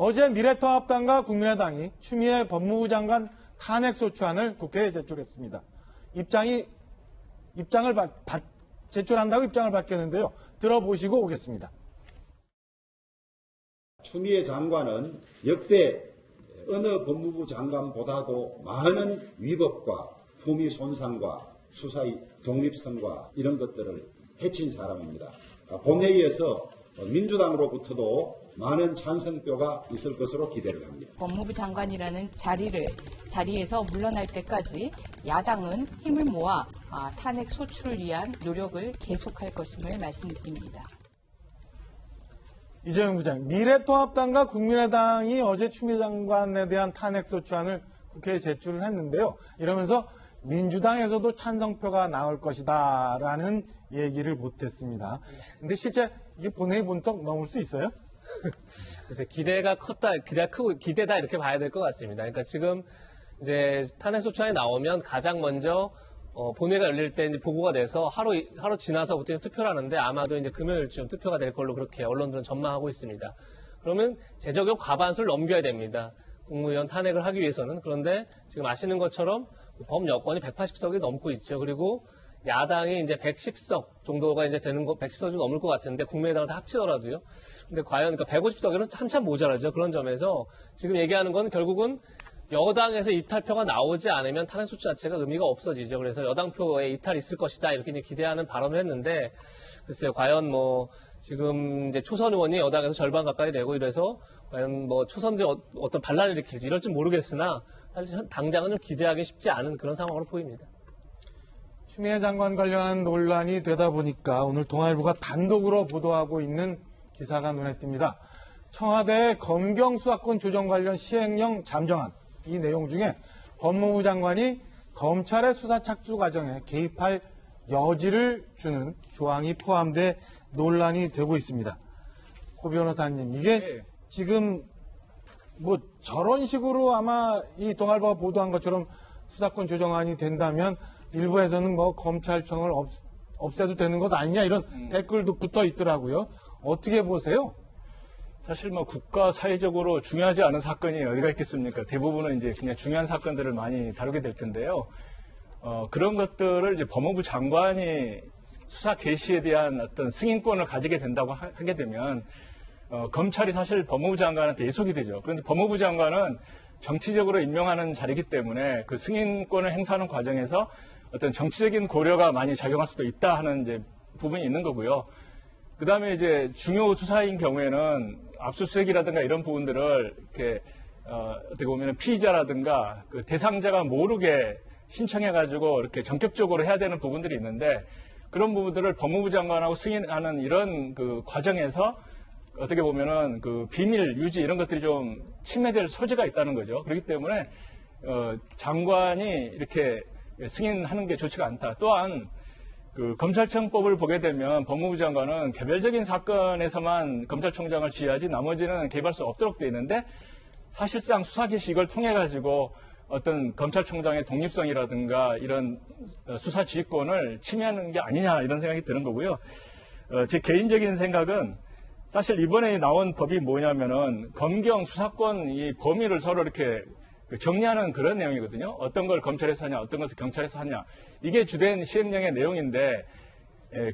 어제 미래통합당과 국민의당이 추미애 법무부 장관 탄핵소추안을 국회에 제출했습니다. 제출한다고 입장을 밝혔는데요. 들어보시고 오겠습니다. 추미애 장관은 역대 어느 법무부 장관보다도 많은 위법과 품위 손상과 수사의 독립성과 이런 것들을 해친 사람입니다. 본회의에서 민주당으로부터도 많은 찬성표가 있을 것으로 기대를 합니다. 법무부 장관이라는 자리에서 물러날 때까지 야당은 힘을 모아 탄핵 소추를 위한 노력을 계속할 것임을 말씀드립니다. 이재용 부장, 미래통합당과 국민의당이 어제 추미애 장관에 대한 탄핵소추안을 국회에 제출을 했는데요. 이러면서 민주당에서도 찬성표가 나올 것이다 라는 얘기를 못했습니다. 근데 실제 이게 본회의 본떡 넘을 수 있어요? 그래서 기대가 크고 기대다 이렇게 봐야 될 것 같습니다. 그러니까 지금 이제 탄핵소추안이 나오면 가장 먼저 본회의가 열릴 때 이제 보고가 돼서 하루 지나서부터 투표를 하는데 아마도 이제 금요일쯤 투표가 될 걸로 그렇게 언론들은 전망하고 있습니다. 그러면 재적용 과반수를 넘겨야 됩니다. 국무위원 탄핵을 하기 위해서는. 그런데 지금 아시는 것처럼 범여권이 180석이 넘고 있죠. 그리고 야당이 이제 110석 정도가 이제 되는 거, 110석 좀 넘을 것 같은데 국민의당을 다 합치더라도요. 근데 과연 그러니까 150석에는 한참 모자라죠. 그런 점에서 지금 얘기하는 건 결국은 여당에서 이탈표가 나오지 않으면 탄핵소추 자체가 의미가 없어지죠. 그래서 여당표에 이탈이 있을 것이다 이렇게 기대하는 발언을 했는데 글쎄요, 과연 지금 이제 초선 의원이 여당에서 절반 가까이 되고 이래서 과연 초선들이 어떤 반란을 일으킬지 이럴지 모르겠으나 사실 당장은 좀 기대하기 쉽지 않은 그런 상황으로 보입니다. 추미애 장관 관련한 논란이 되다 보니까 오늘 동아일보가 단독으로 보도하고 있는 기사가 눈에 띕니다. 청와대 검경 수사권 조정 관련 시행령 잠정안. 이 내용 중에 법무부 장관이 검찰의 수사 착수 과정에 개입할 여지를 주는 조항이 포함돼 논란이 되고 있습니다. 고 변호사님, 이게 지금 저런 식으로 아마 이 동아일보가 보도한 것처럼 수사권 조정안이 된다면 일부에서는 검찰청을 없애도 되는 것 아니냐 이런 댓글도 붙어 있더라고요. 어떻게 보세요? 사실 국가 사회적으로 중요하지 않은 사건이 어디가 있겠습니까? 대부분은 이제 그냥 중요한 사건들을 많이 다루게 될 텐데요. 그런 것들을 이제 법무부 장관이 수사 개시에 대한 어떤 승인권을 가지게 된다고 하게 되면 검찰이 사실 법무부 장관한테 예속이 되죠. 그런데 법무부 장관은 정치적으로 임명하는 자리이기 때문에 그 승인권을 행사하는 과정에서 어떤 정치적인 고려가 많이 작용할 수도 있다 하는 이제 부분이 있는 거고요. 그 다음에 이제 중요 수사인 경우에는 압수수색이라든가 이런 부분들을 이렇게 어떻게 보면 피의자라든가 그 대상자가 모르게 신청해가지고 이렇게 전격적으로 해야 되는 부분들이 있는데 그런 부분들을 법무부 장관하고 승인하는 이런 그 과정에서 어떻게 보면은 그 비밀 유지 이런 것들이 좀 침해될 소지가 있다는 거죠. 그렇기 때문에 장관이 이렇게 승인하는 게 좋지가 않다. 또한 그 검찰청법을 보게 되면 법무부 장관은 개별적인 사건에서만 검찰총장을 지휘하지 나머지는 개입할 수 없도록 되어 있는데 사실상 수사 개시 이걸 통해 가지고 어떤 검찰총장의 독립성이라든가 이런 수사 지휘권을 침해하는 게 아니냐 이런 생각이 드는 거고요. 제 개인적인 생각은 사실 이번에 나온 법이 뭐냐면은 검경 수사권 이 범위를 서로 이렇게 정리하는 그런 내용이거든요. 어떤 걸 검찰에서 하냐, 어떤 것을 경찰에서 하냐. 이게 주된 시행령의 내용인데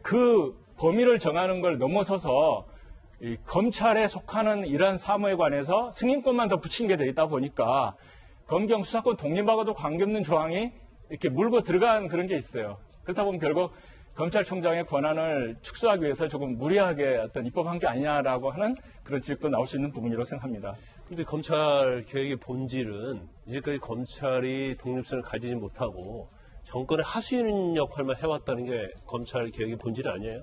그 범위를 정하는 걸 넘어서서 이 검찰에 속하는 이러한 사무에 관해서 승인권만 더 붙인 게 돼 있다 보니까 검경 수사권 독립하고도 관계없는 조항이 이렇게 물고 들어간 그런 게 있어요. 그렇다 보면 결국 검찰총장의 권한을 축소하기 위해서 조금 무리하게 어떤 입법한 게 아니냐라고 하는 그런 지적도 나올 수 있는 부분이라고 생각합니다. 근데 검찰 개혁의 본질은 이제까지 검찰이 독립성을 가지지 못하고 정권의 하수인 역할만 해왔다는 게 검찰 개혁의 본질 아니에요?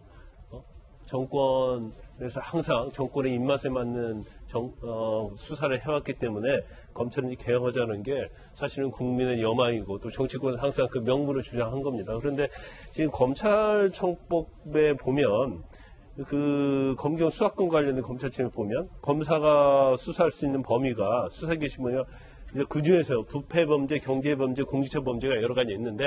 정권에서 항상 정권의 입맛에 맞는 수사를 해왔기 때문에 검찰은 개혁하자는 게 사실은 국민의 여망이고 또 정치권은 항상 그 명분을 주장한 겁니다. 그런데 지금 검찰청법에 보면 그 검경 수사권 관련된 검찰청에 보면 검사가 수사할 수 있는 범위가 수사 개시 뭐냐 그 중에서 부패범죄, 경제범죄, 공직처범죄가 여러 가지 있는데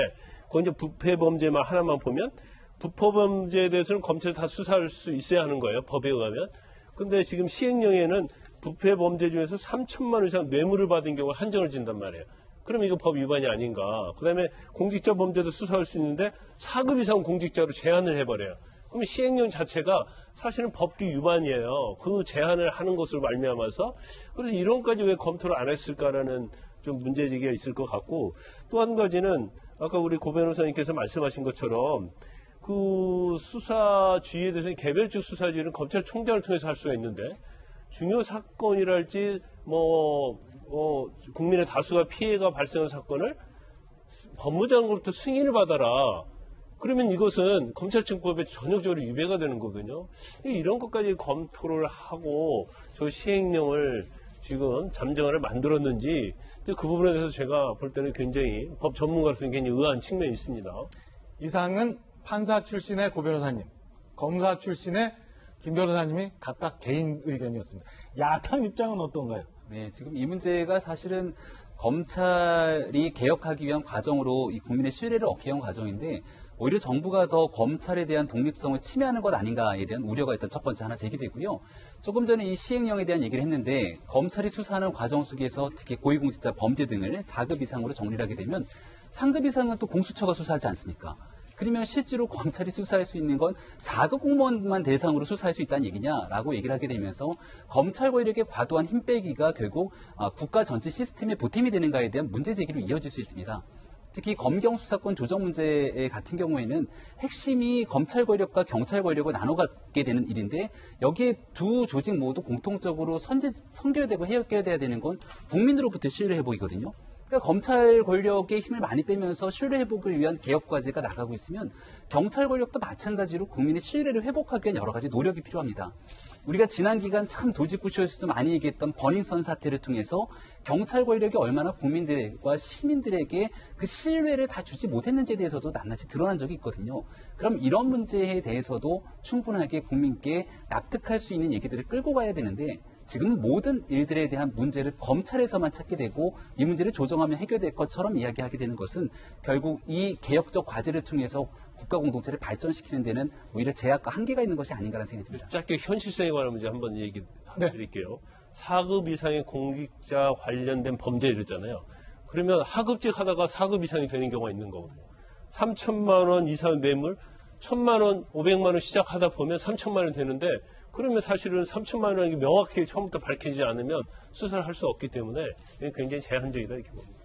그 이제 부패범죄만 하나만 보면 부패범죄에 대해서는 검찰이 다 수사할 수 있어야 하는 거예요. 법에 의하면. 근데 지금 시행령에는 부패 범죄 중에서 3천만 원 이상 뇌물을 받은 경우에 한정을 진단 말이에요. 그러면 이거 법 위반이 아닌가. 그다음에 공직자 범죄도 수사할 수 있는데 4급 이상 공직자로 제한을 해버려요. 그러면 시행령 자체가 사실은 법규 위반이에요. 그 제한을 하는 것을 말미암아서 그래서 이런까지 왜 검토를 안 했을까라는 좀 문제제기가 있을 것 같고 또 한 가지는 아까 우리 고 변호사님께서 말씀하신 것처럼 그 수사 지휘에 대해서는 개별적 수사 지휘는 검찰총장을 통해서 할 수가 있는데 중요 사건이랄지 국민의 다수가 피해가 발생한 사건을 법무장관으로부터 승인을 받아라. 그러면 이것은 검찰청법에 전형적으로 위배가 되는 거거든요. 이런 것까지 검토를 하고 저 시행령을 지금 잠정안을 만들었는지 그 부분에 대해서 제가 볼 때는 굉장히 법 전문가로서는 굉장히 의아한 측면이 있습니다. 이상은 판사 출신의 고 변호사님, 검사 출신의 김 변호사님이 각각 개인 의견이었습니다. 야당 입장은 어떤가요? 네, 지금 이 문제가 사실은 검찰이 개혁하기 위한 과정으로 이 국민의 신뢰를 얻기 위한 과정인데 오히려 정부가 더 검찰에 대한 독립성을 침해하는 것 아닌가에 대한 우려가 일단 첫 번째 하나 제기되고요. 조금 전에 이 시행령에 대한 얘기를 했는데 검찰이 수사하는 과정 속에서 특히 고위공직자 범죄 등을 4급 이상으로 정리를 하게 되면 상급 이상은 또 공수처가 수사하지 않습니까? 그러면 실제로 검찰이 수사할 수 있는 건 4급 공무원만 대상으로 수사할 수 있다는 얘기냐라고 얘기를 하게 되면서 검찰 권력의 과도한 힘 빼기가 결국 국가 전체 시스템의 보탬이 되는가에 대한 문제 제기로 이어질 수 있습니다. 특히 검경 수사권 조정 문제 같은 경우에는 핵심이 검찰 권력과 경찰 권력을 나눠 갖게 되는 일인데 여기에 두 조직 모두 공통적으로 선결되고 해결돼야 되는 건 국민으로부터 신뢰 회복이거든요. 그러니까 검찰 권력의 힘을 많이 빼면서 신뢰 회복을 위한 개혁 과제가 나가고 있으면 경찰 권력도 마찬가지로 국민의 신뢰를 회복하기 위한 여러 가지 노력이 필요합니다. 우리가 지난 기간 참 도직구쇼에서도 많이 얘기했던 버닝썬 사태를 통해서 경찰 권력이 얼마나 국민들과 시민들에게 그 신뢰를 다 주지 못했는지에 대해서도 낱낱이 드러난 적이 있거든요. 그럼 이런 문제에 대해서도 충분하게 국민께 납득할 수 있는 얘기들을 끌고 가야 되는데 지금 모든 일들에 대한 문제를 검찰에서만 찾게 되고 이 문제를 조정하면 해결될 것처럼 이야기하게 되는 것은 결국 이 개혁적 과제를 통해서 국가 공동체를 발전시키는 데는 오히려 제약과 한계가 있는 것이 아닌가라는 생각이 듭니다. 짧게 현실성에 관한 문제 한번 얘기 드릴게요. 4급 이상의 공직자 관련된 범죄 이랬잖아요. 그러면 하급직 하다가 4급 이상이 되는 경우가 있는 거거든요. 3천만 원 이상 뇌물, 1,000만 원, 500만 원 시작하다 보면 3천만 원 되는데 그러면 사실은 3천만 원이 명확히 처음부터 밝히지 않으면 수사를 할 수 없기 때문에 굉장히 제한적이다 이렇게 봅니다.